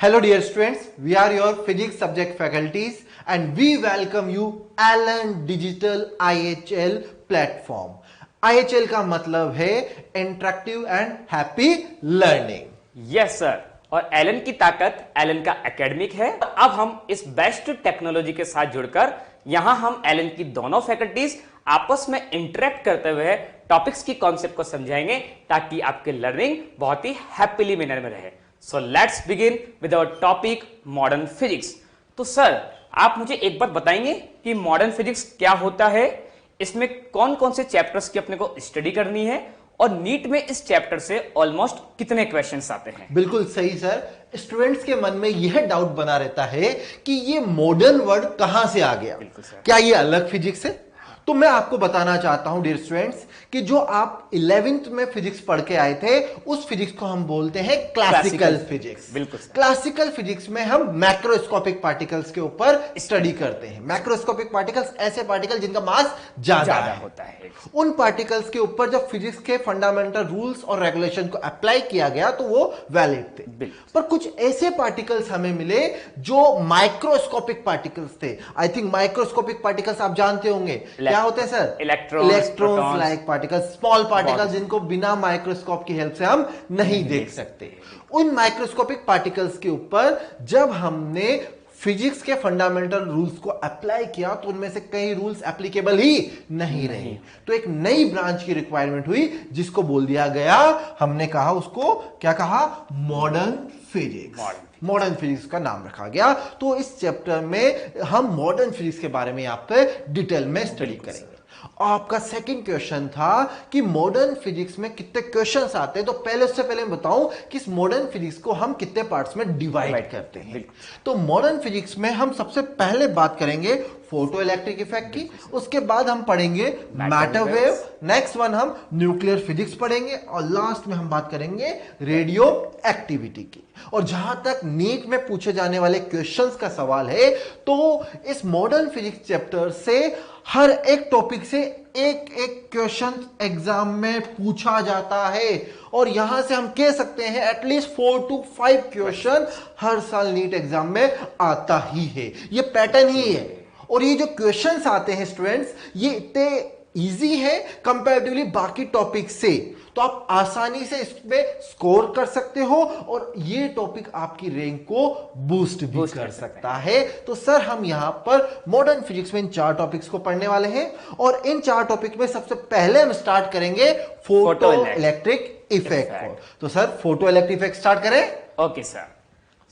Hello dear students, we are your physics subject faculties and we welcome you Allen Digital IHL platform. IHL का मतलब है interactive and happy learning. Yes sir, और Elon की ताकत Elon का academic है। अब हम इस बेस्ट टेक्नोलॉजी के साथ जुड़कर यहां हम एलन की दोनों फैकल्टीज आपस में इंटरेक्ट करते हुए टॉपिक्स की कॉन्सेप्ट को समझाएंगे ताकि आपकी लर्निंग बहुत ही हैप्पीली मैनर में रहे। So let's begin with our topic modern physics. तो सर, आप मुझे एक बात बताएंगे कि मॉडर्न फिजिक्स क्या होता है, इसमें कौन कौन से चैप्टर्स की अपने को स्टडी करनी है और नीट में इस चैप्टर से ऑलमोस्ट कितने क्वेश्चंस आते हैं? बिल्कुल सही सर। स्टूडेंट्स के मन में यह डाउट बना रहता है कि ये मॉडर्न वर्ड कहां से आ गया, क्या ये अलग फिजिक्स है? तो मैं आपको बताना चाहता हूं डियर स्टूडेंट्स कि जो आप 11th में फिजिक्स पढ़ के आए थे उस फिजिक्स को हम बोलते हैं क्लासिकल फिजिक्स। बिल्कुल। क्लासिकल फिजिक्स में हम मैक्रोस्कोपिक पार्टिकल्स के ऊपर स्टडी करते हैं। मैक्रोस्कोपिक पार्टिकल्स ऐसे पार्टिकल जिनका मास ज्यादा होता है। उन पार्टिकल्स के ऊपर जब फिजिक्स के फंडामेंटल रूल्स और रेगुलेशन को अप्लाई किया गया तो वो वैलिड थे। पर कुछ ऐसे पार्टिकल्स हमें मिले जो माइक्रोस्कोपिक पार्टिकल्स थे। आई थिंक माइक्रोस्कोपिक पार्टिकल्स आप जानते होंगे क्या होते हैं sir? Electrons like particles, small particles जिनको बिना माइक्रोस्कोप की हेल्प से हम नहीं देख सकते। उन माइक्रोस्कोपिक पार्टिकल्स के ऊपर जब हमने फिजिक्स के फंडामेंटल रूल्स को अप्लाई किया तो उनमें से कई रूल्स एप्लीकेबल ही नहीं रहे। तो एक नई ब्रांच की रिक्वायरमेंट हुई जिसको बोल दिया गया, हमने कहा उसको क्या कहा? Modern physics. मॉडर्न फिजिक्स का नाम रखा गया। तो इस चैप्टर में हम मॉडर्न फिजिक्स के बारे में यहाँ पे डिटेल में स्टडी करेंगे। आपका सेकंड क्वेश्चन था कि मॉडर्न फिजिक्स में कितने क्वेश्चंस आते हैं। तो पहले उससे पहले मैं बताऊं कि इस मॉडर्न फिजिक्स को हम कितने पार्ट्स में डिवाइड करते हैं। तो मॉडर्न फिजिक्स में हम सबसे पहले बात करेंगे फोटो इलेक्ट्रिक इफेक्ट की, उसके बाद हम पढ़ेंगे मैटर वेव, नेक्स्ट वन हम न्यूक्लियर फिजिक्स पढ़ेंगे और लास्ट में हम बात करेंगे रेडियो एक्टिविटी की। और जहां तक नीट में पूछे जाने वाले क्वेश्चंस का सवाल है तो इस मॉडर्न फिजिक्स चैप्टर से हर एक टॉपिक से एक एक क्वेश्चन एग्जाम में पूछा जाता है और यहां से हम कह सकते हैं एटलीस्ट 4 to 5 क्वेश्चन हर साल नीट एग्जाम में आता ही है। ये पैटर्न ही है। और ये जो क्वेश्चंस आते हैं स्टूडेंट्स, ये इतने इजी है कंपैरेटिवली बाकी टॉपिक से, तो आप आसानी से इसमें स्कोर कर सकते हो और ये टॉपिक आपकी रैंक को बूस्ट भी कर सकता है। तो सर, हम यहां पर मॉडर्न फिजिक्स में इन 4 टॉपिक्स को पढ़ने वाले हैं और इन 4 टॉपिक में सबसे पहले हम स्टार्ट करेंगे फोटो इलेक्ट्रिक इफेक्ट। तो sir, photo electric effect start करें। Okay sir.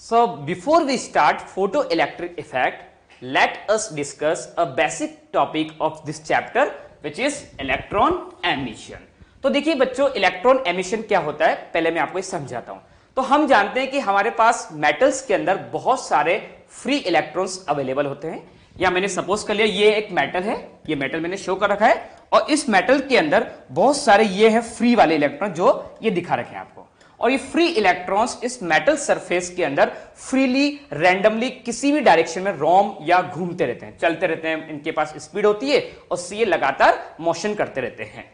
So before we start photo electric effect, let us discuss a basic topic of this chapter which is electron emission। तो देखिए बच्चों, electron emission क्या होता है पहले मैं आपको समझाता हूं। तो हम जानते हैं कि हमारे पास मेटल्स के अंदर बहुत सारे फ्री इलेक्ट्रॉन्स अवेलेबल होते हैं। या मैंने सपोज कर लिया ये एक मेटल है, ये मेटल मैंने शो कर रखा है और इस मेटल के अंदर बहुत सारे ये है फ्री वाले इलेक्ट्रॉन जो ये दिखा रखे हैं आपको। और ये फ्री इलेक्ट्रॉन्स इस मेटल सरफेस के अंदर फ्रीली रैंडमली किसी भी डायरेक्शन में रोम या घूमते रहते हैं, चलते रहते हैं। इनके पास स्पीड होती है और ये लगातार मोशन करते रहते हैं।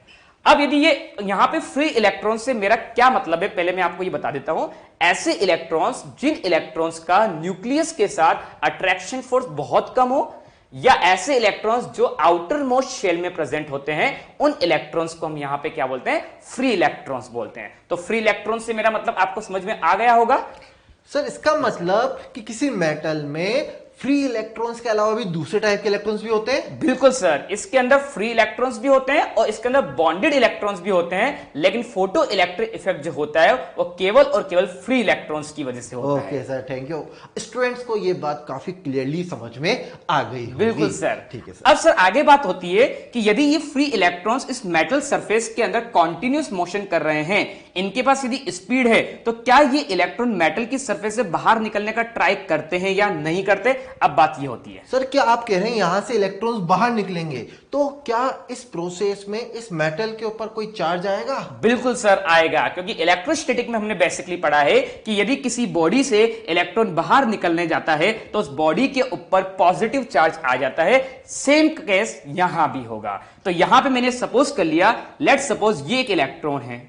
अब यदि ये यहां पे फ्री इलेक्ट्रॉन से मेरा क्या मतलब है, पहले मैं आपको ये बता देता हूं। ऐसे इलेक्ट्रॉन्स जिन इलेक्ट्रॉन्स का न्यूक्लियस के साथ अट्रैक्शन फोर्स बहुत कम हो, या ऐसे इलेक्ट्रॉन्स जो आउटर मोस्ट शेल में प्रेजेंट होते हैं, उन इलेक्ट्रॉन्स को हम यहां पे क्या बोलते हैं? फ्री इलेक्ट्रॉन्स बोलते हैं। तो फ्री इलेक्ट्रॉन्स से मेरा मतलब आपको समझ में आ गया होगा सर। इसका मतलब कि किसी मेटल में फ्री इलेक्ट्रॉन्स के अलावा भी दूसरे टाइप के इलेक्ट्रॉन्स भी होते हैं? बिल्कुल सर, इसके अंदर फ्री इलेक्ट्रॉन्स भी होते हैं और इसके अंदर बॉन्डेड इलेक्ट्रॉन्स भी होते हैं। लेकिन फोटो इलेक्ट्रिक इफेक्ट जो होता है वो केवल और केवल फ्री इलेक्ट्रॉन्स की वजह से होता है। Okay sir, thank you. Students को ये बात काफी क्लियरली समझ में आ गई होगी। बिल्कुल सर, ठीक है सर। अब सर आगे बात होती है कि यदि ये फ्री इलेक्ट्रॉन्स इस मेटल सरफेस के अंदर कॉन्टिन्यूस मोशन कर रहे हैं, इनके पास यदि स्पीड है, तो क्या ये इलेक्ट्रॉन मेटल की सरफेस से बाहर निकलने का ट्राई करते हैं या नहीं करते? अब बात ये होती है सर, क्या आप कह रहे हैं यहां से इलेक्ट्रॉन्स बाहर निकलेंगे, तो क्या इस प्रोसेस में इस मेटल के ऊपर कोई चार्ज आएगा? बिल्कुल सर, आएगा। क्योंकि इलेक्ट्रोस्टैटिक में हमने बेसिकली पढ़ा है कि यदि किसी बॉडी से इलेक्ट्रॉन बाहर निकलने जाता है तो उस बॉडी के ऊपर पॉजिटिव चार्ज आ जाता है। सेम केस यहां भी होगा। तो यहां पे मैंने सपोज कर लिया, लेट सपोज ये एक इलेक्ट्रॉन है,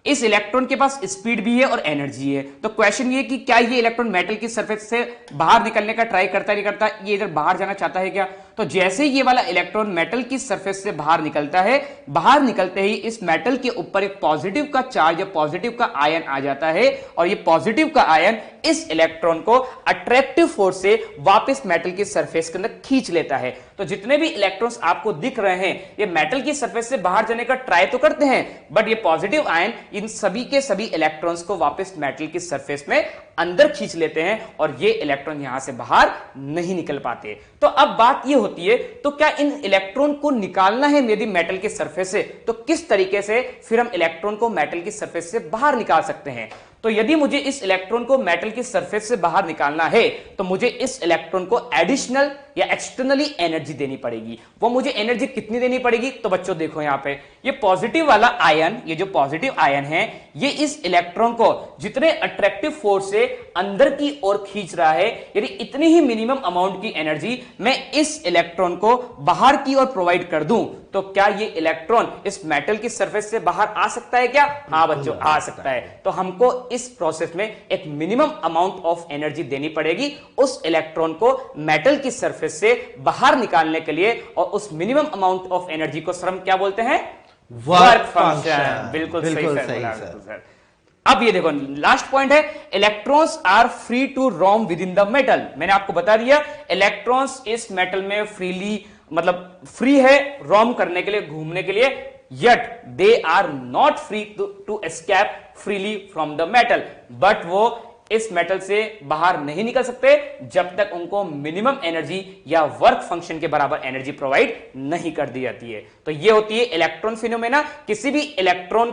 इस इलेक्ट्रॉन के पास स्पीड भी है और एनर्जी है। तो क्वेश्चन ये कि क्या ये इलेक्ट्रॉन मेटल की सरफेस से बाहर निकलने का ट्राई करता नहीं करता, ये इधर बाहर जाना चाहता है क्या? तो जैसे ये वाला इलेक्ट्रॉन मेटल की सरफेस से बाहर निकलता है, बाहर निकलते ही इस मेटल के ऊपर एक पॉजिटिव का चार्ज या पॉजिटिव का आयन आ जाता है और ये पॉजिटिव का आयन इस इलेक्ट्रॉन को अट्रैक्टिव फोर्स से वापस मेटल की सरफेस के अंदर खींच लेता है। तो जितने भी इलेक्ट्रॉन्स आपको दिख रहे हैं ये मेटल की सरफेस से बाहर जाने का ट्राई तो करते हैं, बट ये पॉजिटिव आयन इन सभी के सभी इलेक्ट्रॉन्स को वापस मेटल की सरफेस में अंदर खींच लेते हैं और ये इलेक्ट्रॉन यहां से बाहर नहीं निकल पाते। तो अब बात ये होती है, तो क्या इन इलेक्ट्रॉन को निकालना है यदि मेटल की सरफेस से, तो किस तरीके से फिर हम इलेक्ट्रॉन को मेटल की सरफेस से बाहर निकाल सकते हैं? तो यदि मुझे इस इलेक्ट्रॉन को मेटल की सरफेस से बाहर निकालना है तो मुझे इस इलेक्ट्रॉन को एडिशनल या एक्सटर्नली एनर्जी देनी पड़ेगी। वो मुझे एनर्जी कितनी देनी पड़ेगी? तो बच्चों देखो यहां पे ये पॉजिटिव वाला आयन, ये जो पॉजिटिव आयन है ये इस इलेक्ट्रॉन को जितने अट्रैक्टिव फोर्स से अंदर की ओर खींच रहा है, यदि इतनी ही मिनिमम अमाउंट की एनर्जी मैं इस इलेक्ट्रॉन को बाहर की ओर प्रोवाइड कर दूं तो क्या ये इलेक्ट्रॉन इस मेटल की सरफेस से बाहर आ सकता है क्या? हाँ बच्चों, आ सकता है। तो हमको इस प्रोसेस में एक मिनिमम अमाउंट ऑफ एनर्जी देनी पड़ेगी उस इलेक्ट्रॉन को मेटल की सरफेस से बाहर निकालने के लिए, और उस मिनिमम अमाउंट ऑफ एनर्जी को सर हम क्या बोलते हैं? Work function. बिल्कुल सही सर। अब ये देखो लास्ट पॉइंट है, electrons are free to roam within the metal. मैंने आपको बता दिया इलेक्ट्रॉन्स इस मेटल में फ्रीली मतलब फ्री है रोम करने के लिए, घूमने के लिए, yet they are not free to escape freely from the metal, but वो इस मेटल से बाहर नहीं निकल सकते जब तक उनको मिनिमम एनर्जी या वर्क फंक्शन के बराबर एनर्जी प्रोवाइड नहीं कर दी जाती है। तो ये होती है इलेक्ट्रॉन फिनोमेना। किसी भी इलेक्ट्रॉन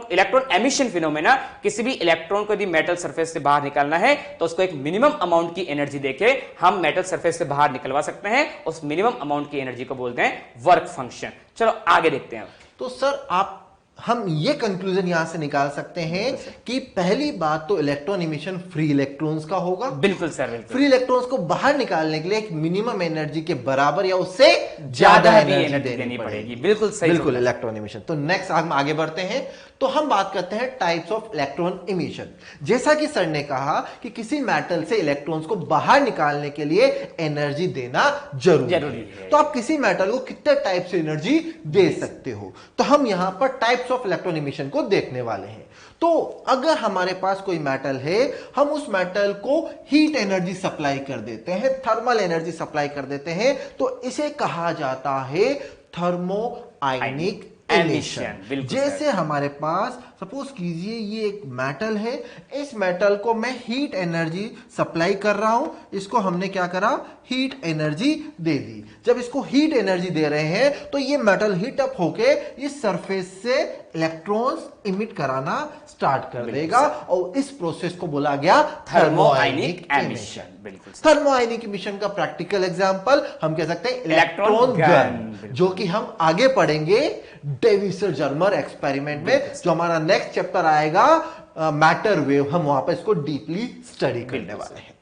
एमिशन फिनोमेना, किसी भी इलेक्ट्रॉन को यदि मेटल सरफेस से बाहर निकालना है तो उसको एक मिनिमम अमाउंट की एनर्जी देके हम मेटल सरफेस से बाहर निकलवा सकते हैं। उस मिनिमम अमाउंट की एनर्जी को बोलते हैं वर्क फंक्शन। चलो आगे देखते हैं। तो सर हम ये कंक्लूजन यहां से निकाल सकते हैं कि पहली बात तो इलेक्ट्रॉन इमिशन फ्री इलेक्ट्रॉन्स का होगा। बिल्कुल सर, बिल्कुल। फ्री इलेक्ट्रॉन्स को बाहर निकालने के लिए एक मिनिमम एनर्जी के बराबर या उससे ज्यादा एनर्जी देनी पड़ेगी। बिल्कुल सही, बिल्कुल इलेक्ट्रॉन इमिशन। तो नेक्स्ट हम आगे बढ़ते हैं, तो हम बात करते हैं टाइप्स ऑफ इलेक्ट्रॉन इमिशन। जैसा कि सर ने कहा कि किसी मेटल से इलेक्ट्रॉन्स को बाहर निकालने के लिए एनर्जी देना जरूरी है। तो आप किसी मेटल को कितने टाइप से एनर्जी दे सकते हो, तो हम यहां पर टाइप्स ऑफ इलेक्ट्रॉन इमिशन को देखने वाले हैं। तो अगर हमारे पास कोई मेटल है, हम उस मेटल को हीट एनर्जी सप्लाई कर देते हैं, थर्मल एनर्जी सप्लाई कर देते हैं, तो इसे कहा जाता है थर्मो आयनिक एमिशन। जैसे हमारे पास सपोज कीजिए ये एक मेटल है, इस मेटल को मैं हीट एनर्जी सप्लाई कर रहा हूं, इसको हमने क्या करा, हीट एनर्जी दे दी। जब इसको हीट एनर्जी दे रहे हैं तो ये मेटल हीट अप होके इस सरफेस से इलेक्ट्रॉन्स इमिट कराना स्टार्ट कर देगा और इस प्रोसेस को बोला गया थर्मोआयनिक एमिशन। बिल्कुल। थर्मोआयनिक एमिशन का प्रैक्टिकल एग्जांपल हम कह सकते हैं इलेक्ट्रॉन गन, जो कि हम आगे पढ़ेंगे डेविसर जर्मर एक्सपेरिमेंट में, जो हमारा नेक्स्ट चैप्टर आएगा मैटर वेव, हम वहां पर इसको डीपली स्टडी करने वाले हैं।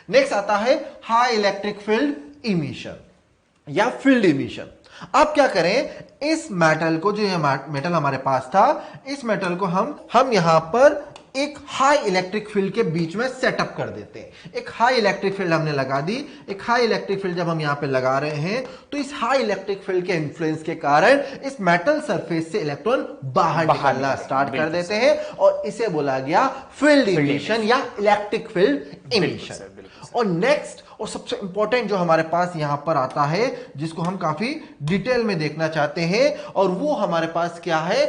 नेक्स्ट आता है हाई इलेक्ट्रिक फील्ड इमिशन या फील्ड इमिशन। आप क्या करें, इस मेटल को, जो ये मेटल हमारे पास था, इस मेटल को हम यहां पर एक हाई इलेक्ट्रिक फील्ड के बीच में सेटअप कर देते हैं। एक हाई इलेक्ट्रिक फील्ड हमने लगा दी। एक हाई इलेक्ट्रिक फील्ड जब हम यहां पे लगा रहे हैं तो इस हाई इलेक्ट्रिक फील्ड के इन्फ्लुएंस के कारण इस मेटल सरफेस से इलेक्ट्रॉन बाहर निकलना स्टार्ट कर देते हैं और इसे बोला गया फील्ड इमिशन या इलेक्ट्रिक फील्ड इमिशन। और नेक्स्ट और सबसे इंपॉर्टेंट जो हमारे पास यहां पर आता है, जिसको हम काफी डिटेल में देखना चाहते हैं, और वो हमारे पास क्या है,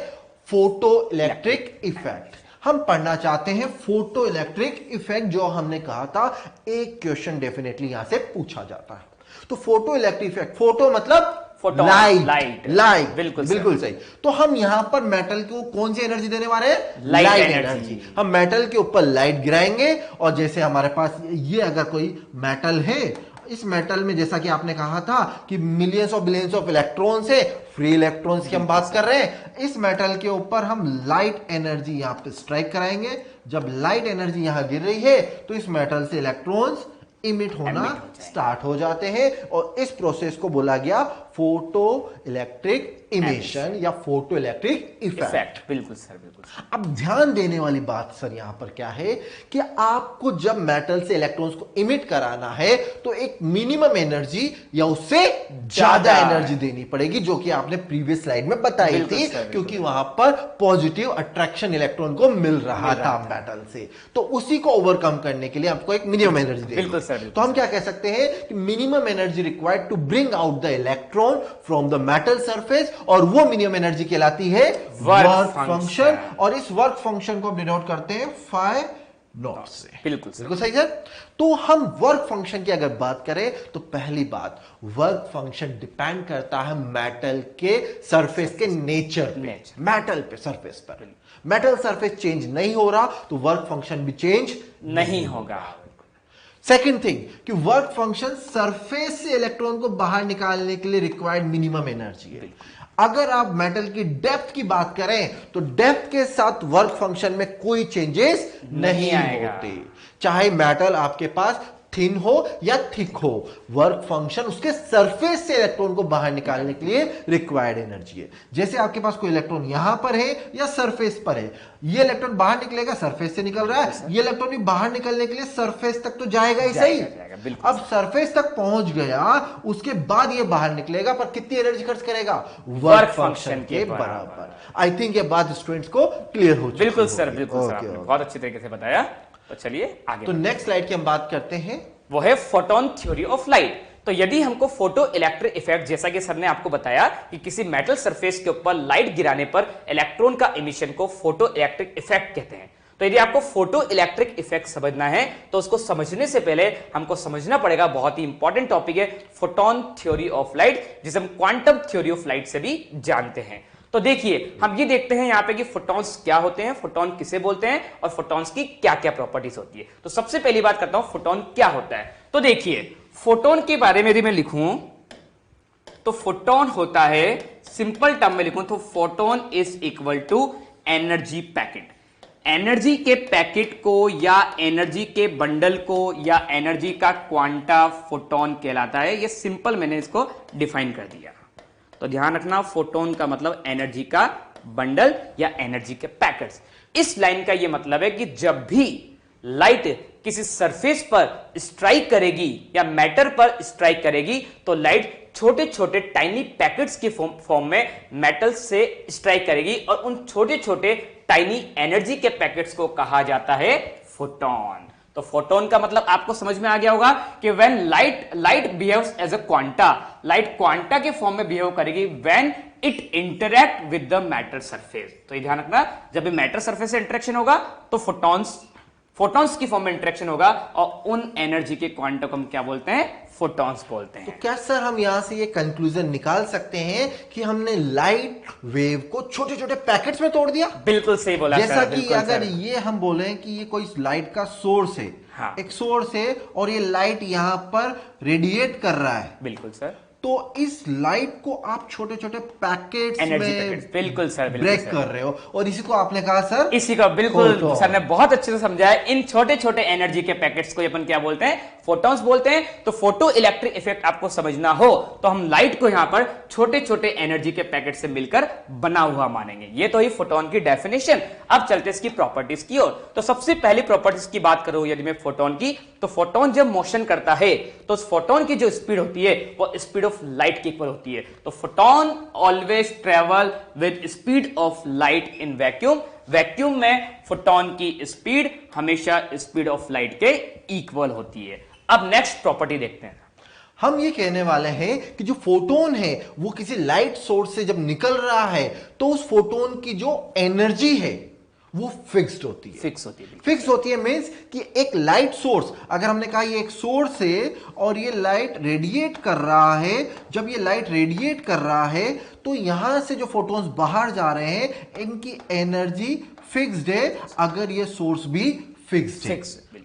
फोटो इलेक्ट्रिक इफेक्ट। हम पढ़ना चाहते हैं फोटो इलेक्ट्रिक इफेक्ट, जो हमने कहा था एक क्वेश्चन डेफिनेटली यहां से पूछा जाता है। तो फोटो इलेक्ट्रिक इफेक्ट, फोटो मतलब लाइट। बिल्कुल सही। तो हम यहां पर मेटल को कौन सी एनर्जी देने वाले हैं, लाइट एनर्जी। हम मेटल के ऊपर लाइट गिराएंगे और जैसे हमारे पास ये अगर कोई मेटल है, इस मेटल में जैसा कि आपने कहा था कि millions of billions of electrons है, फ्री इलेक्ट्रॉन्स की हम बात कर रहे हैं, इस मेटल के ऊपर हम लाइट एनर्जी यहां पे स्ट्राइक कराएंगे। जब लाइट एनर्जी यहां गिर रही है तो इस मेटल से इलेक्ट्रॉन्स इमिट होना स्टार्ट हो जाते हैं और इस प्रोसेस को बोला गया फोटो इलेक्ट्रिक इमिशन या फोटो इलेक्ट्रिक इफेक्ट। बिल्कुल सर, बिल्कुल। अब ध्यान देने वाली बात सर यहां पर क्या है कि आपको जब मेटल से इलेक्ट्रॉन्स को इमिट कराना है तो एक मिनिमम एनर्जी या उससे ज्यादा एनर्जी देनी पड़ेगी, जो कि आपने प्रीवियस स्लाइड में बताई थी, क्योंकि वहां पर पॉजिटिव अट्रैक्शन इलेक्ट्रॉन को मिल रहा था मेटल से। तो उसी को ओवरकम करने के लिए आपको एक मिनिमम एनर्जी देनी। बिल्कुल सर। तो हम क्या कह सकते हैं कि minimum energy required to bring out the electron from the metal surface, और वो मिनिमम एनर्जी कहलाती है वर्क फंक्शन। और इस वर्क फंक्शन को हम डिनोट करते हैं फाई नॉट से। बिल्कुल सही सर। तो हम वर्क फंक्शन की अगर बात करें तो पहली बात, वर्क फंक्शन डिपेंड करता है मेटल के सरफेस के नेचर पे। मेटल पे सरफेस पर मेटल सरफेस चेंज नहीं हो रहा तो वर्क फंक्शन भी चेंज नहीं होगा। सेकेंड थिंग कि वर्क फंक्शन सरफेस से इलेक्ट्रॉन को बाहर निकालने के लिए रिक्वायर्ड मिनिमम एनर्जी है। अगर आप मेटल की डेप्थ की बात करें तो डेप्थ के साथ वर्क फंक्शन में कोई चेंजेस नहीं होते, चाहे मेटल आपके पास थिन हो या थिक हो, वर्क फंक्शन उसके सरफेस से इलेक्ट्रॉन को बाहर निकालने के लिए रिक्वायर्ड एनर्जी है। जैसे आपके पास कोई इलेक्ट्रॉन यहां पर है या सरफेस पर है, ये इलेक्ट्रॉन बाहर निकलेगा, सरफेस से निकल रहा है, ये इलेक्ट्रॉन भी बाहर निकलने के लिए सरफेस तक तो जाएगा ही सही। अब सरफेस तक पहुंच गया, उसके बाद ये बाहर निकलेगा, पर कितनी एनर्जी खर्च करेगा? वर्क फंक्शन के बराबर। आई थिंक ये बात स्टूडेंट्स को क्लियर हो चुकी है। बिल्कुल सर, बिल्कुल सर, आपने बहुत अच्छी तरीके से बताया। तो चलिए आगे। तो नेक्स्ट स्लाइड की हम बात करते हैं, वो है फोटोन थ्योरी ऑफ लाइट। तो यदि हमको फोटो इलेक्ट्रिक इफेक्ट, जैसा कि सर ने आपको बताया कि किसी मेटल सरफेस के ऊपर लाइट गिराने पर इलेक्ट्रॉन का इमिशन को फोटो इलेक्ट्रिक इफेक्ट कहते हैं। तो यदि आपको फोटो इलेक्ट्रिक इफेक्ट समझना है तो उसको समझने से पहले हमको समझना पड़ेगा, बहुत ही इंपॉर्टेंट टॉपिक है फोटोन थ्योरी ऑफ लाइट, जिसे हम क्वांटम थ्योरी ऑफ लाइट से भी जानते हैं। तो देखिए हम ये देखते हैं यहां पे कि फोटॉन्स क्या होते हैं, फोटॉन किसे बोलते हैं और फोटॉन्स की क्या क्या प्रॉपर्टीज होती है। तो सबसे पहली बात करता हूं फोटॉन क्या होता है। तो देखिए फोटॉन के बारे में यदि मैं लिखूं तो फोटॉन होता है, सिंपल टर्म में लिखूं तो photon is equal to energy packet. Energy के पैकेट को या एनर्जी के बंडल को या एनर्जी का क्वांटा फोटॉन कहलाता है। ये सिंपल मैंने इसको डिफाइन कर दिया। तो ध्यान रखना, फोटोन का मतलब एनर्जी का बंडल या एनर्जी के पैकेट्स। इस लाइन का यह मतलब है कि जब भी लाइट किसी सरफेस पर स्ट्राइक करेगी या मैटर पर स्ट्राइक करेगी तो लाइट छोटे छोटे टाइनी पैकेट्स की फॉर्म में मेटल से स्ट्राइक करेगी, और उन छोटे छोटे टाइनी एनर्जी के पैकेट्स को कहा जाता है फोटोन। तो फोटोन का मतलब आपको समझ में आ गया होगा कि when light behaves as a quanta, light quanta के फॉर्म में बिहेव करेगी when it interact with the matter surface. तो ये ध्यान रखना, जब भी मैटर सरफेस से इंटरेक्शन होगा तो फोटॉन्स की फॉर्म में इंटरेक्शन होगा, और उन एनर्जी के क्वांटम को हम क्या बोलते हैं? फोटॉन्स बोलते हैं। तो क्या सर हम यहां से ये कंक्लूजन निकाल सकते हैं कि हमने लाइट वेव को छोटे छोटे पैकेट्स में तोड़ दिया? बिल्कुल सही बोला। जैसा कि अगर ये हम बोले कि ये कोई लाइट का सोर्स है, हाँ। एक सोर्स है और ये लाइट यहां पर रेडिएट कर रहा है। बिल्कुल सर। तो इस लाइट को आप छोटे छोटे पैकेट्स में बिल्कुल सर, ब्रेक कर रहे हो, और इसी को आपने कहा सर, इसी का बिल्कुल सर ने बहुत अच्छे से समझाया। इन छोटे छोटे एनर्जी के पैकेट्स को अपन क्या बोलते हैं? फोटॉन्स बोलते हैं। तो फोटो इलेक्ट्रिक इफेक्ट आपको समझना हो तो हम लाइट को यहां पर छोटे छोटे एनर्जी के पैकेट से मिलकर बना हुआ मानेंगे। ये तो ही फोटोन की डेफिनेशन। अब चलते इसकी प्रॉपर्टीज की ओर। तो सबसे पहली प्रॉपर्टीज की बात करूं यदि मैं फोटोन की, तो फोटोन जब मोशन करता है तो उस फोटोन की जो स्पीड होती है वो स्पीड ऑफ लाइट के इक्वल होती है। तो photon always travel with speed of light in vacuum. Vacuum में फोटोन की स्पीड हमेशा स्पीड ऑफ लाइट के इक्वल होती है। अब नेक्स्ट प्रॉपर्टी देखते हैं। हम ये कहने वाले हैं कि जो फोटोन है वो किसी लाइट सोर्स से जब निकल रहा है तो उस फोटोन की जो एनर्जी है वो फिक्स्ड होती है। फिक्स होती है मींस कि एक लाइट सोर्स, अगर हमने कहा ये एक सोर्स है और ये लाइट रेडिएट कर रहा है, जब ये लाइट रेडिएट कर रहा है तो यहां से जो फोटोन्स बाहर जा रहे हैं इनकी एनर्जी फिक्स्ड है। अगर ये सोर्स भी फिक्स्ड है,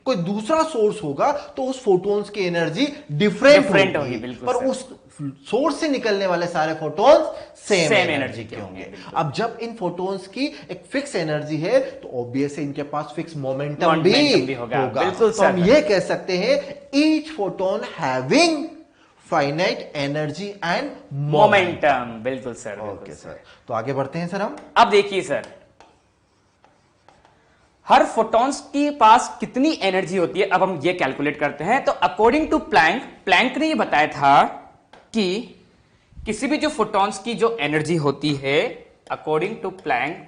कोई दूसरा सोर्स होगा तो उस फोटोन्स की एनर्जी डिफरेंट होगी, पर उस सोर्स से निकलने वाले सारे फोटोन्स सेम एनर्जी के होंगे। अब जब इन फोटोन्स की एक फिक्स एनर्जी है तो ऑब्वियस है इनके पास फिक्स मोमेंटम भी होगा। तो हम ये कह सकते हैं each photon having finite energy and momentum. बिल्कुल सर। ओके सर, तो आगे बढ़ते हैं सर हम। अब देखिए सर, हर फोटॉन्स के पास कितनी एनर्जी होती है, अब हम ये कैलकुलेट करते हैं। तो अकॉर्डिंग टू प्लैंक, प्लैंक ने ये बताया था कि किसी भी जो फोटॉन्स की जो एनर्जी होती है, अकॉर्डिंग टू प्लैंक,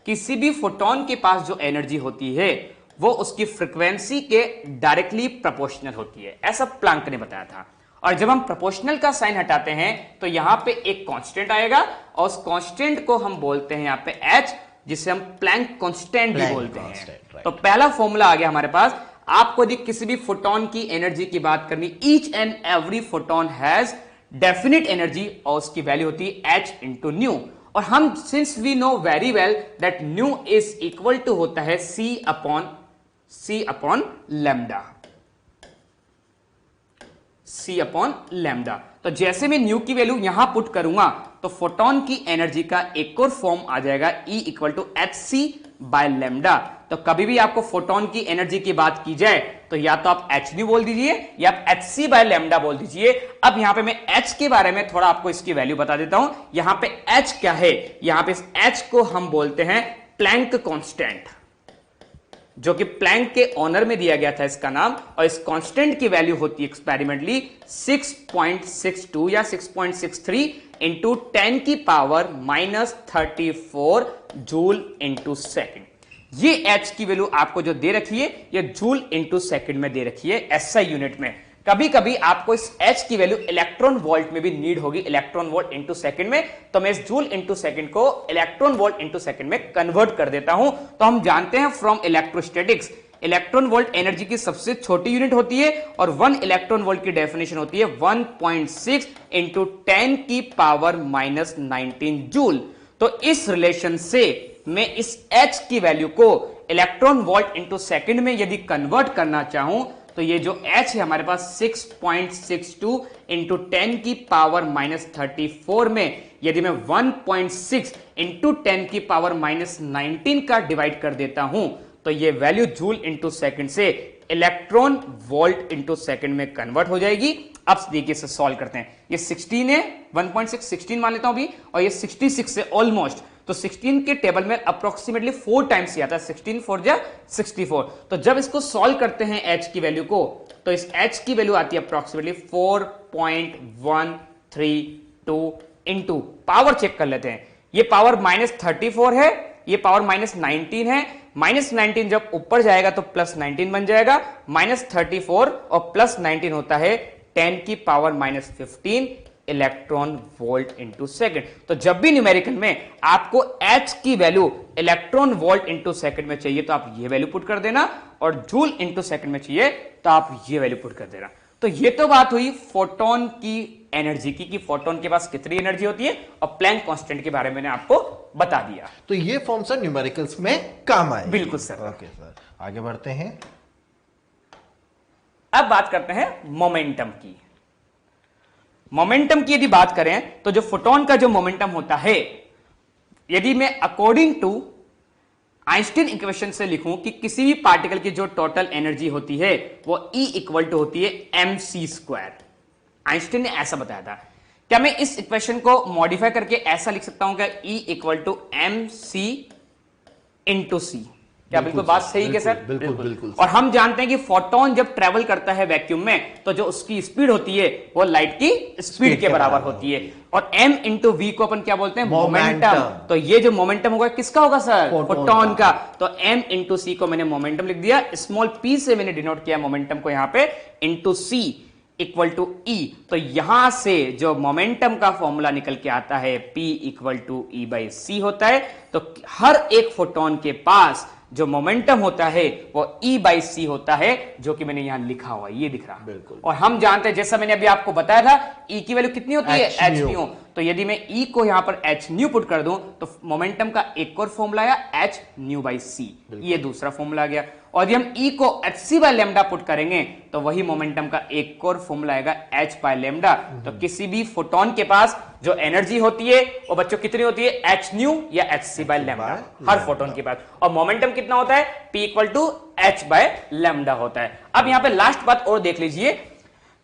किसी भी फोटॉन के पास जो एनर्जी होती है वो उसकी फ्रीक्वेंसी के डायरेक्टली प्रोपोर्शनल होती है, ऐसा प्लैंक ने बताया था। और जब हम प्रोपोर्शनल का साइन हटाते हैं तो यहां पे एक कांस्टेंट आएगा और उस कांस्टेंट को हम बोलते हैं यहां पे h, जिसे हम प्लैंक कांस्टेंट भी बोलते हैं। तो पहला फॉर्मूला आ गया हमारे पास। आपको यदि किसी भी फोटोन की एनर्जी की बात करनी, each and every photon has definite energy और उसकी वैल्यू होती है h इंटू न्यू। और हम since we know very well that nu is equal to होता है c upon lambda, c upon lambda. तो जैसे मैं न्यू की वैल्यू यहां पुट करूंगा तो फोटोन की एनर्जी का एक और फॉर्म आ जाएगा E equal to H C by lambda. तो कभी भी आपको फोटोन की एनर्जी की बात की जाए तो या तो आप एच न्यू बोल दीजिए या आप एच सी बाय लैम्डा बोल दीजिए। अब यहां पे मैं एच के बारे में थोड़ा आपको इसकी वैल्यू बता देता हूं। यहां पे एच क्या है, यहां पे इस एच को हम बोलते हैं प्लैंक कांस्टेंट, जो कि प्लैंक के ऑनर में दिया गया था इसका नाम। और इस कांस्टेंट की वैल्यू होती है एक्सपेरिमेंटली 6.62 या 6.63 इंटू 10 की पावर -34 जूल इंटू सेकेंड। ये एच की वैल्यू आपको जो दे रखी है ये जूल इंटू सेकेंड में दे रखी है एसआई यूनिट में। कभी कभी आपको इस एच की वैल्यू इलेक्ट्रॉन वोल्ट में भी नीड होगी, इलेक्ट्रॉन वोल्ट इंटू सेकंड में। तो मैं इस जूल इंटू सेकंड को इलेक्ट्रॉन वोल्ट इंटू सेकंड में कन्वर्ट कर देता हूं। तो हम जानते हैं from electrostatics, electron volt energy की सबसे छोटी यूनिट होती है और 1 इलेक्ट्रॉन वोल्ट की डेफिनेशन होती है 1.6 इंटू 10 की पावर -19 जूल। तो इस रिलेशन से मैं इस h की वैल्यू को इलेक्ट्रॉन वोल्ट इंटू सेकंड में यदि कन्वर्ट करना चाहूं तो ये जो h है हमारे पास 6.62 इंटू 10 की पावर -34 में यदि मैं 1.6 इंटू 10 की पावर -19 का डिवाइड कर देता हूं तो ये वैल्यू जूल इंटू सेकंड से इलेक्ट्रॉन वोल्ट इंटू सेकंड में कन्वर्ट हो जाएगी। अब देखिए इसे सॉल्व करते हैं। ये 16 है, 1.6 16 मान लेता हूं अभी, और ये 66 है ऑलमोस्ट। तो 16 के टेबल में अप्रोक्सीमेटली 4 टाइम्स ही आता है, 16 4 जा 64। तो जब इसको सॉल्व करते हैं h की वैल्यू को तो इस h की वैल्यू आती है अप्रोक्सीमेटली 4.132 इंटू पावर चेक कर लेते हैं। ये पावर -34 है, ये पावर -19 है। -19 जब ऊपर जाएगा तो +19 बन जाएगा। -34 और +19 होता है 10 की power -15 electron volt into second. तो जब भी न्यूमेरिकल में आपको h की value electron volt into second में चाहिए तो आप ये वैल्यू पुट कर देना, और जूल इंटू सेकेंड में चाहिए तो आप ये वैल्यू पुट कर देना। तो ये तो बात हुई फोटोन की एनर्जी की कि फोटोन के पास कितनी एनर्जी होती है, और प्लैंक कांस्टेंट के बारे में मैंने आपको बता दिया। तो ये फॉर्म सर न्यूमेरिकल्स में काम आए। बिल्कुल सर। ओके सर, आगे बढ़ते हैं। अब बात करते हैं मोमेंटम की। मोमेंटम की यदि बात करें तो जो फोटोन का जो मोमेंटम होता है, यदि मैं अकॉर्डिंग टू आइंस्टीन इक्वेशन से लिखूं कि किसी भी पार्टिकल की जो टोटल एनर्जी होती है वो E इक्वल टू होती है mc²। आइंस्टीन ने ऐसा बताया था। क्या मैं इस इक्वेशन को मॉडिफाई करके ऐसा लिख सकता हूं कि E equal to mc into C? क्या बिल्कुल बात सही है सर? बिल्कुल। और हम जानते हैं कि फोटोन जब ट्रेवल करता है वैक्यूम में तो जो उसकी स्पीड होती है वो लाइट की स्पीड के बराबर होती है। और m इंटू वी को अपन क्या बोलते हैं? मोमेंटम। तो ये जो मोमेंटम होगा किसका होगा सर? फोटोन का। तो m इंटू सी को मैंने मोमेंटम लिख दिया, स्मॉल p से मैंने डिनोट किया मोमेंटम को यहां पे, into C equal to E। तो यहां से जो मोमेंटम का फॉर्मूला निकल के आता है P equal to E by C होता है। तो हर एक फोटोन के पास जो मोमेंटम होता है वो E बाई सी होता है, जो कि मैंने यहां लिखा हुआ है, ये दिख रहा है। और हम जानते हैं, जैसा मैंने अभी आपको बताया था, E की वैल्यू कितनी होती है? h new. तो यदि मैं E को यहां पर h न्यू पुट कर दूं तो मोमेंटम का एक और फॉर्मूला आया h न्यू बाई सी, ये दूसरा फॉर्मूला आ गया। और यदि हम E को H C by lambda put करेंगे तो वही मोमेंटम का एक और फॉर्मूला आएगा h बाय लैम्डा। तो किसी भी फोटोन के पास जो एनर्जी होती है वो बच्चों कितनी होती है? h न्यू या एच सी बाय लैम्डा, हर फोटोन के पास। और मोमेंटम कितना होता है? P equal to h by lambda होता है। अब यहां पे लास्ट बात और देख लीजिए,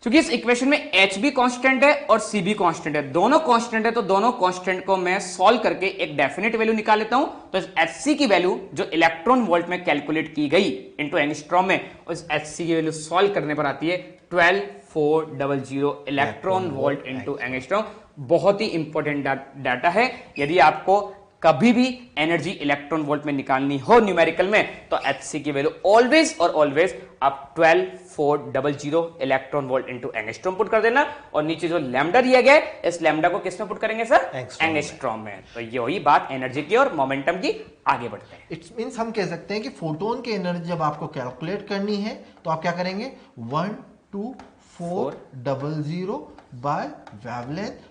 क्योंकि इस इक्वेशन में h भी कांस्टेंट है और c भी कांस्टेंट है, दोनों कांस्टेंट है, तो दोनों कांस्टेंट को मैं सॉल्व करके एक डेफिनेट वैल्यू निकाल लेता हूं। तो इस hc की वैल्यू जो इलेक्ट्रॉन वोल्ट में कैलकुलेट की गई इनटू एंगस्ट्रॉम में, उस hc की वैल्यू सॉल्व करने पर आती है 12400 इलेक्ट्रॉन वोल्ट इनटू एंगस्ट्रॉम। बहुत ही इंपॉर्टेंट डाटा है। यदि आपको कभी भी एनर्जी इलेक्ट्रॉन वोल्ट में निकालनी हो न्यूमेरिकल में, तो hc की वैल्यू ऑलवेज और ऑलवेज आप 12400 electron volt into angstrom put कर देना, और नीचे जो लैम्डा दिया गया है इस लैम्डा को किस में पुट करेंगे सर? एंगस्ट्रॉम में। तो यही बात एनर्जी की और मोमेंटम की। आगे बढ़ते हैं। इट्स मींस हम कह सकते हैं कि फोटोन की एनर्जी जब आपको कैलकुलेट करनी है तो आप क्या करेंगे, 12400 बाय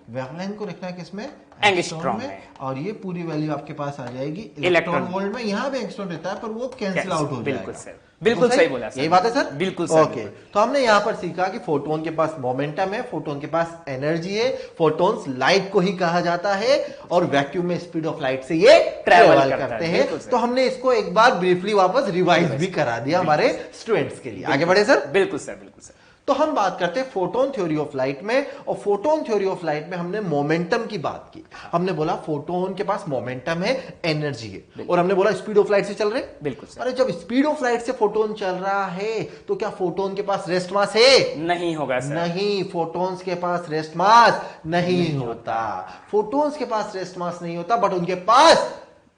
वेवलेंथ को लिखना है किसमें? एंगस्ट्रॉम में। और ये पूरी वैल्यू आपके पास आ जाएगी इलेक्ट्रॉन वोल्ट में। यहां भी एंगस्ट्रॉम रहता है पर वो कैंसिल आउट हो जाएगा। बिल्कुल सर, बिल्कुल सही बोला सर। यही बात है सर, बिल्कुल सर। ओके, तो हमने यहां पर सीखा कि फोटोन के पास मोमेंटम है, फोटोन के पास एनर्जी है, फोटॉन्स लाइट को ही कहा जाता है, और वैक्यूम में स्पीड ऑफ लाइट से ये ट्रेवल करते हैं। तो हमने इसको एक बार ब्रीफली वापस रिवाइज भी करा दिया हमारे स्टूडेंट्स के लिए। आगे बढ़े सर। बिल्कुल सर, बिल्कुल सर। तो हम बात करते हैं फोटोन थ्योरी ऑफ लाइट में, और फोटोन थ्योरी ऑफ लाइट में हमने मोमेंटम की बात की। हमने बोला फोटोन के पास मोमेंटम है, एनर्जी है, और हमने बोला स्पीड ऑफ लाइट से चल रहे। बिल्कुल सर। अरे जब स्पीड ऑफ लाइट से फोटोन चल रहा है तो क्या फोटोन के पास रेस्ट मास है? नहीं होगा सर। नहीं, फोटोन्स के पास रेस्ट मास नहीं होता। फोटोन्स के पास रेस्ट मास नहीं होता, बट उनके पास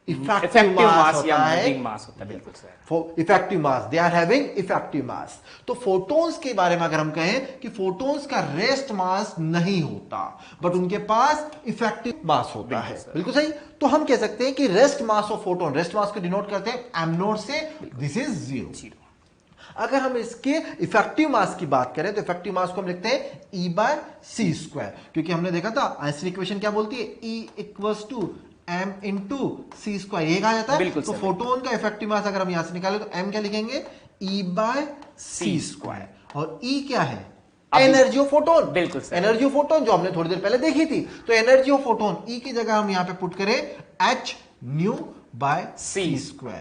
इफेक्टिव मास या होता है। मूविंग मास होता है। बिल्कुल sir. Effective mass, they are having effective mass. तो फोटोन्स के बारे में अगर हम कहें कि फोटोन्स का रेस्ट मास नहीं होता, बट उनके पास इफेक्टिव मास होता है। बिल्कुल सही। तो हम कह सकते हैं कि rest mass of photon, rest mass को डिनोट करते हैं एम नॉट से, दिस इज 0। अगर हम इसके इफेक्टिव मास की बात करें तो इफेक्टिव मास को हम लिखते हैं E/c², क्योंकि हमने देखा था आइंस्टीन इक्वेशन क्या बोलती है, E = m × c², ये कहा जाता है। तो फोटोन का इफेक्टिव मास अगर हम यहां से निकालें तो m क्या लिखेंगे, E/c², और E क्या है, एनर्जी ऑफ फोटोन। बिल्कुल, एनर्जी ऑफ फोटोन जो हमने थोड़ी देर पहले देखी थी। तो एनर्जी ऑफ फोटोन E की जगह हम यहां पे पुट करें h/c²।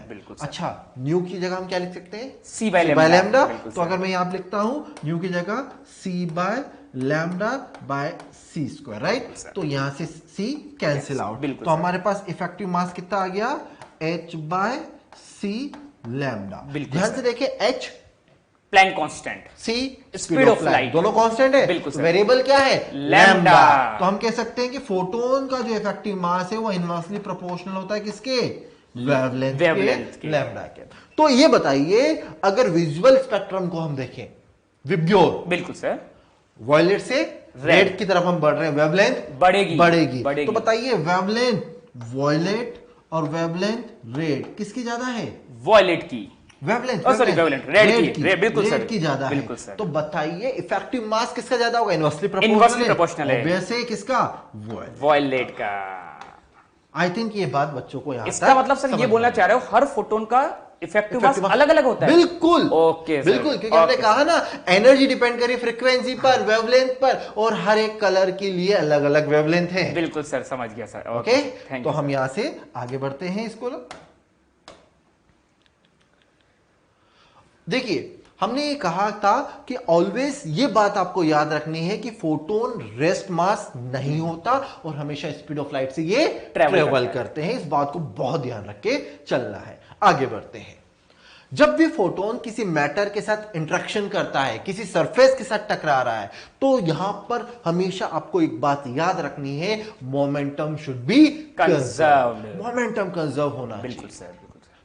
बिल्कुल। अच्छा, न्यू की जगह हम क्या लिख सकते हैं, c/λ। तो अगर मैं यहां लिखता हूं न्यू की जगह c/λ/c², राइट। तो यहां से c कैंसिल आउट। तो हमारे पास इफेक्टिव मास कितना आ गया, h/c²। ध्यान से देखिए, h Planck constant, c speed of light, दोनों कांस्टेंट है। वेरिएबल क्या है, लैम्डा। तो हम कह सकते हैं कि फोटोन का जो इफेक्टिव मास है वो इनवर्सली प्रोपोर्शनल होता है किसके, वेवलेंथ के, लैम्डा के। तो ये बताइए, अगर विजुअल स्पेक्ट्रम को हम देखें विब्ग्योर, बिल्कुल सर, वॉयलेट से रेड की तरफ हम बढ़ रहे हैं, वेवलेंथ बढ़ेगी। तो बताइए वेवलेंथ वॉयलेट और वेवलेंथ रेड किसकी ज्यादा है, वॉयलेट की। वेवलेंथ रेड की, बिल्कुल सर, की ज्यादा है। तो बताइए इफेक्टिव मास किसका ज्यादा होगा, इनवर्सली प्रोपोर्शनल है। वैसे किसका, वॉयलेट का। आई थिंक ये बात बच्चों को यहां इसका मतलब सर ये बोलना चाह रहे हो हर फोटोन का इफेक्टिव मास अलग अलग होता है। बिल्कुल, ओके, बिल्कुल, क्योंकि हमने कहा ना एनर्जी डिपेंड करी फ्रीक्वेंसी पर, वेवलेंथ पर, और हर एक कलर के लिए अलग अलग वेवलेंथ है। बिल्कुल सर, समझ गया सर। ओके, तो हम यहां से आगे बढ़ते हैं इसको। देखिए, हमने ये कहा था कि ऑलवेज ये बात आपको याद रखनी है कि फोटोन रेस्ट मास नहीं होता और हमेशा स्पीड ऑफ लाइट से ये ट्रेवल करते हैं। इस बात को बहुत ध्यान रख के चलना है। आगे बढ़ते हैं। जब भी फोटोन किसी मैटर के साथ इंटरेक्शन करता है, किसी सरफेस के साथ टकरा रहा है, तो यहां पर हमेशा आपको एक बात याद रखनी है, momentum should be conserved. Momentum conserve होना चाहिए। बिल्कुल सर,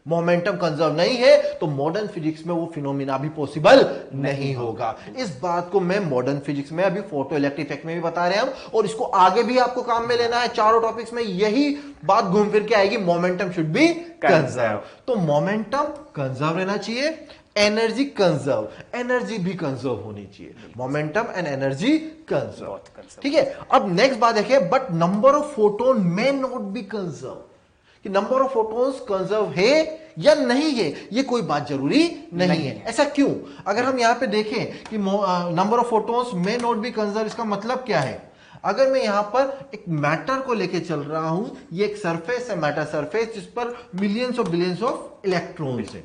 मोमेंटम कंजर्व नहीं है तो मॉडर्न फिजिक्स में वो फिनोमिना भी पॉसिबल नहीं होगा। इस बात को मैं मॉडर्न फिजिक्स में अभी फोटो इलेक्ट्रिक इफेक्ट में भी बता रहे हैं हम, और इसको आगे भी आपको काम में लेना है। चारों टॉपिक्स में यही बात घूम फिर के आएगी, मोमेंटम शुड बी कंजर्व। तो मोमेंटम कंजर्व रहना चाहिए, एनर्जी कंजर्व, एनर्जी भी कंजर्व होनी चाहिए। मोमेंटम एंड एनर्जी कंजर्व, ठीक है। अब नेक्स्ट बात देखिए, but number of photon may not be conserve, कि नंबर ऑफ फोटोन्स कंजर्व है या नहीं है, ये कोई बात जरूरी नहीं है। ऐसा क्यों? अगर हम यहां पे देखें कि number of photons may not be conserve, इसका मतलब क्या है? अगर मैं यहां पर एक मैटर को लेके चल रहा हूं, ये एक सरफेस है, मैटर सरफेस, जिस पर millions of billions of electrons है,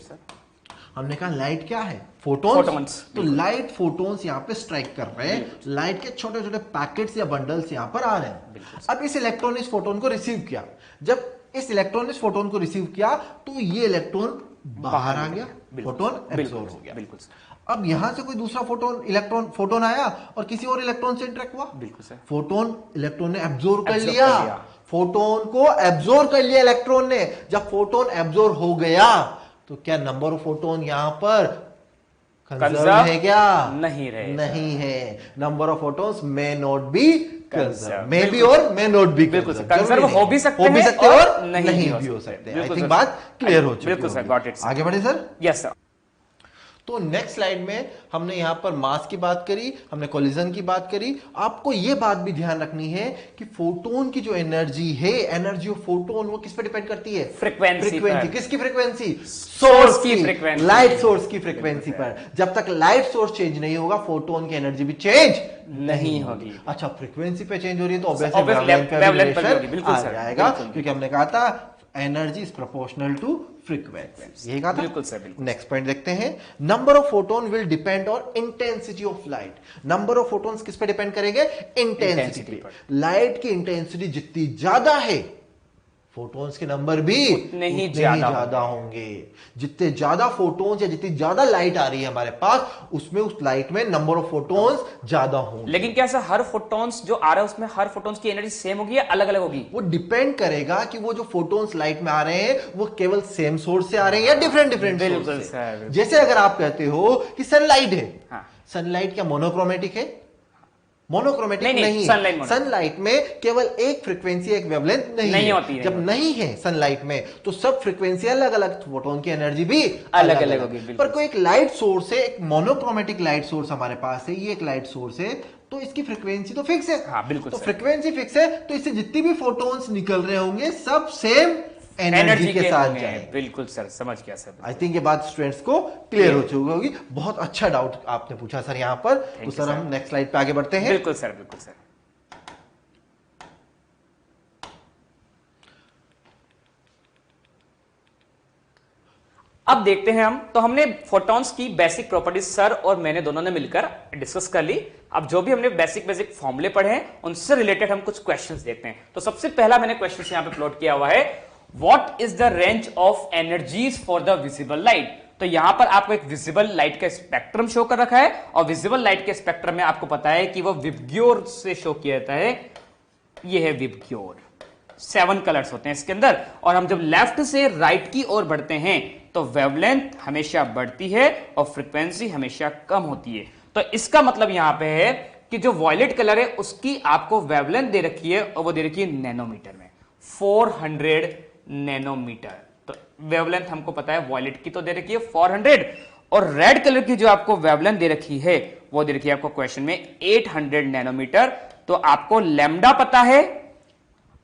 हमने कहा लाइट क्या है, फोटोन्स। Photons, तो लाइट फोटोन्स यहाँ पे स्ट्राइक कर रहे हैं, लाइट के छोटे छोटे पैकेट्स या बंडल्स यहाँ पर आ रहे हैं। अब इस इलेक्ट्रॉन इस फोटोन को रिसीव किया, जब इस इलेक्ट्रॉन इस फोटोन को रिसीव किया तो ये इलेक्ट्रॉन बाहर आ गया, फोटोन एब्जॉर्ब हो गया। बिल्कुल। अब यहां से कोई दूसरा फोटोन आया और किसी और इलेक्ट्रॉन से इंटरेक्ट हुआ, बिल्कुल सर। फोटोन इलेक्ट्रॉन ने एब्जॉर्ब कर लिया, फोटोन को एब्जॉर्ब कर लिया इलेक्ट्रॉन ने। जब फोटोन एब्जॉर्ब हो गया तो क्या नंबर ऑफ फोटोन यहां पर कंजर्व है क्या? नहीं है। Number of photons may not be conserve, may be और मे नॉट बी कंजर्व हो भी सकते हैं और नहीं भी हो सकते। आई थिंक बात क्लियर हो चुकी है। बिल्कुल सर, गॉट इट। आगे बढ़े सर। Yes sir. तो नेक्स्ट स्लाइड में हमने यहां पर मास की बात करी, हमने कोलिजन की बात करी। आपको यह बात भी ध्यान रखनी है कि फोटोन की जो एनर्जी है, एनर्जी ऑफ फोटोन, वो किस पे डिपेंड करती है? फ्रीक्वेंसी। किसकी फ्रीक्वेंसी? सोर्स की फ्रीक्वेंसी, लाइट सोर्स की फ्रीक्वेंसी पर। जब तक लाइट सोर्स चेंज नहीं होगा फोटोन की एनर्जी भी चेंज नहीं होगी। अच्छा, फ्रीक्वेंसी पे चेंज हो रही है तो ऑब्वियसली वेवलेंथ पे आ जाएगा, क्योंकि हमने कहा था energy is proportional to frequency. यही कहा था। बिल्कुल सर, बिल्कुल। नेक्स्ट पॉइंट देखते हैं। Number of photon will depend on intensity of light. Number of photons किस पे डिपेंड करेंगे? इंटेंसिटी पे। लाइट की इंटेंसिटी जितनी ज्यादा है फोटोन्स के नंबर भी उतने ही ज्यादा होंगे। जितने ज्यादा फोटोन्स या जितनी ज्यादा लाइट आ रही है हमारे पास, उसमें उस लाइट में नंबर ऑफ फोटोन्स ज्यादा होंगे। लेकिन क्या सर हर फोटोन्स जो आ रहा है उसमें हर फोटोन्स की एनर्जी सेम होगी या अलग अलग होगी? वो डिपेंड करेगा कि वो जो फोटोन्स लाइट में आ रहे हैं वो केवल सेम सोर्स से आ रहे हैं या डिफरेंट सोर्स से। जैसे अगर आप कहते हो कि सनलाइट है, सनलाइट क्या मोनोक्रोमेटिक है? मोनोक्रोमेटिक नहीं। सनलाइट में केवल एक फ्रीक्वेंसी, एक वेवलेंथ नहीं होती है। जब नहीं है सनलाइट में तो सब फ्रीक्वेंसी अलग अलग, फोटोन की एनर्जी भी अलग अलग होगी। पर कोई एक लाइट सोर्स है, एक मोनोक्रोमेटिक लाइट सोर्स हमारे पास है, ये एक लाइट सोर्स है, तो इसकी फ्रीक्वेंसी तो फिक्स है। हाँ, बिल्कुल। तो फ्रीक्वेंसी फिक्स है तो इससे जितनी भी फोटोन्स निकल रहे होंगे सब सेम एनर्जी के साथ जाएंगे। बिल्कुल सर, समझ गया सर। आई थिंक ये बात स्टूडेंट्स को क्लियर हो चुकी होगी। बहुत अच्छा डाउट आपने पूछा सर यहाँ पर। तो सर हम नेक्स्ट स्लाइड पे आगे बढ़ते हैं। बिल्कुल सर, बिल्कुल सर। अब देखते हैं हम, तो हमने फोटॉन्स की बेसिक प्रॉपर्टीज सर और मैंने दोनों ने मिलकर डिस्कस कर ली। अब जो भी हमने बेसिक फॉर्मूले पढ़े हैं उनसे रिलेटेड हम कुछ क्वेश्चंस देखते हैं। तो सबसे पहला मैंने क्वेश्चन यहां पे प्लॉट किया हुआ है, what is the range of energies for the visible light. तो यहां पर आपको एक विजिबल लाइट का स्पेक्ट्रम शो कर रखा है और विजिबल लाइट के स्पेक्ट्रम में आपको पता है कि वो विबग्योर से शो किया जाता है। ये है विबग्योर, 7 कलर्स होते हैं इसके अंदर। और हम जब लेफ्ट से राइट की ओर बढ़ते हैं तो वेवलेंथ हमेशा बढ़ती है और फ्रीक्वेंसी हमेशा कम होती है। तो इसका मतलब यहां पे है कि जो वॉयलेट कलर है उसकी आपको वेवलेंथ दे रखी है और वो दे रखी है नैनोमीटर में, 400 नैनोमीटर। तो वेवलेंथ हमको पता है वॉयलेट की तो दे रखी है 400, और रेड कलर की जो आपको वेवलेंथ दे रखी है वो दे रखी है आपको क्वेश्चन में 800 नैनोमीटर। तो आपको लैम्डा पता है,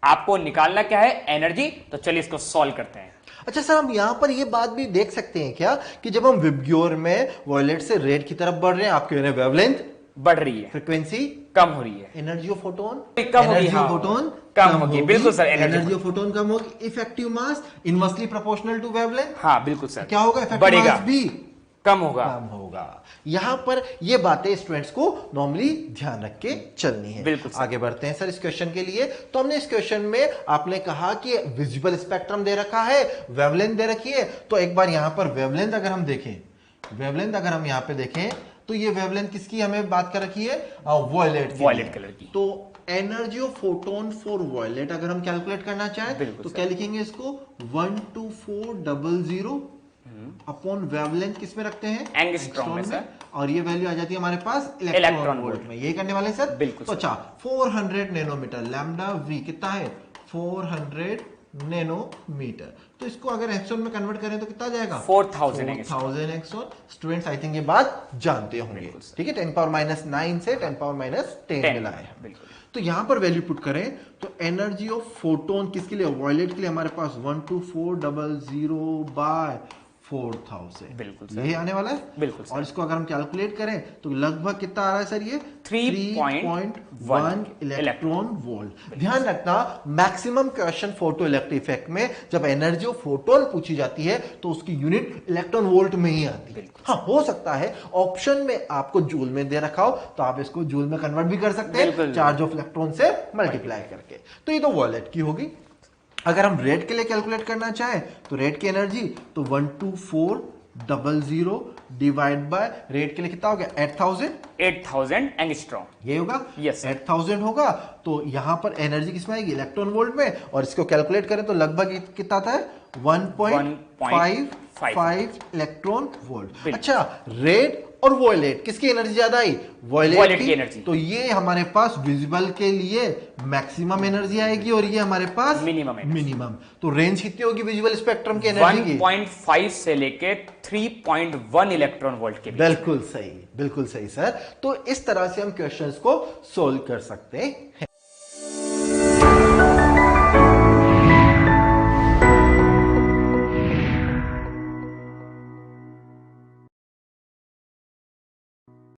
आपको निकालना क्या है? एनर्जी। तो चलिए इसको सॉल्व करते हैं। अच्छा सर, हम यहां पर ये बात भी देख सकते हैं क्या कि जब हम विबग्योर में वॉयलेट से रेड की तरफ बढ़ रहे हैं, आपके वेवलेंथ बढ़ रही है, फ्रीक्वेंसी कम हो रही है, एनर्जी ऑफ फोटोन कम होगी, फोटोन कम होगी। बिल्कुल सर, एनर्जी ऑफ फोटोन कम होगी। Effective mass inversely proportional to wavelength. हाँ बिल्कुल सर। क्या होगा? इफेक्टिव मास भी कम होगा। यहां पर ये बातें स्टूडेंट्स को नॉर्मली ध्यान रख के चलनी है। बिल्कुल सर। आगे बढ़ते हैं सर इस क्वेश्चन के लिए। तो हमने इस क्वेश्चन में आपने कहा कि विजिबल स्पेक्ट्रम दे रखा है, वेवलेंथ दे रखी है। तो एक बार यहां पर वेवलेंथ अगर हम देखें, वेवलेंथ अगर हम यहां पे देखें तो ये वेवलेंथ किसकी हमें बात कर रखी है? वॉयलेट कलर की। तो energy of photon for violet अगर हम कैलकुलेट करना चाहें तो क्या लिखेंगे इसको? 12400 अपॉन वेवलेंथ किस में रखते हैं? एंगस्ट्रॉम में सर। और ये वैल्यू आ जाती है हमारे पास इलेक्ट्रॉन वोल्ट में। यही करने वाले सर। बिल्कुल। तो अच्छा, 400 नैनोमीटर, लैम्डा वी कितना है? 400 नैनोमीटर। तो इसको अगर एक्सॉन में कन्वर्ट करें तो कितना जाएगा? 4000 एक्सॉन। स्टूडेंट्स आई थिंक ये बात जानते होंगे, ठीक है। 10⁻⁹ से 10⁻10 मिला है। तो यहां पर वैल्यू पुट करें तो एनर्जी ऑफ फोटोन किसके लिए? वॉयलेट के लिए हमारे पास 12400 बाय 4000। बिल्कुल यही आने वाला है। बिल्कुल सर। और इसको अगर हम कैलकुलेट करें तो लगभग कितना आ रहा है सर ये 3.1 इलेक्ट्रॉन वोल्ट। ध्यान रखना maximum question photo electric effect में जब एनर्जी ऑफ फोटोन पूछी जाती है तो उसकी यूनिट इलेक्ट्रॉन वोल्ट में ही आती है। हाँ, हो सकता है ऑप्शन में आपको जूल में दे रखा हो तो आप इसको जूल में कन्वर्ट भी कर सकते हैं चार्ज ऑफ इलेक्ट्रॉन से मल्टीप्लाई करके। तो ये तो वॉलेट की होगी। अगर हम रेड के लिए कैलकुलेट करना चाहें तो रेड की एनर्जी तो 12400 डिवाइड बाय रेड के लिए कितना हो गया 8000 एंगस्ट्रॉम। ये होगा यस 8000 होगा। तो यहां पर एनर्जी किसमें आएगी इलेक्ट्रॉन वोल्ट में, और इसको कैलकुलेट करें तो लगभग कितना आता है 1.55 इलेक्ट्रॉन वोल्ट। अच्छा, रेड और वॉयलेट किसकी एनर्जी ज्यादा आई वॉयलेट की एनर्जी। तो ये हमारे पास विजिबल के लिए मैक्सिमम एनर्जी आएगी और ये हमारे पास मिनिमम। तो रेंज कितनी होगी विजिबल स्पेक्ट्रम की एनर्जी की 1.5 से लेके 3.1 इलेक्ट्रॉन वोल्ट के बीच। बिल्कुल सही सर। तो इस तरह से हम क्वेश्चंस को सोल्व कर सकते हैं।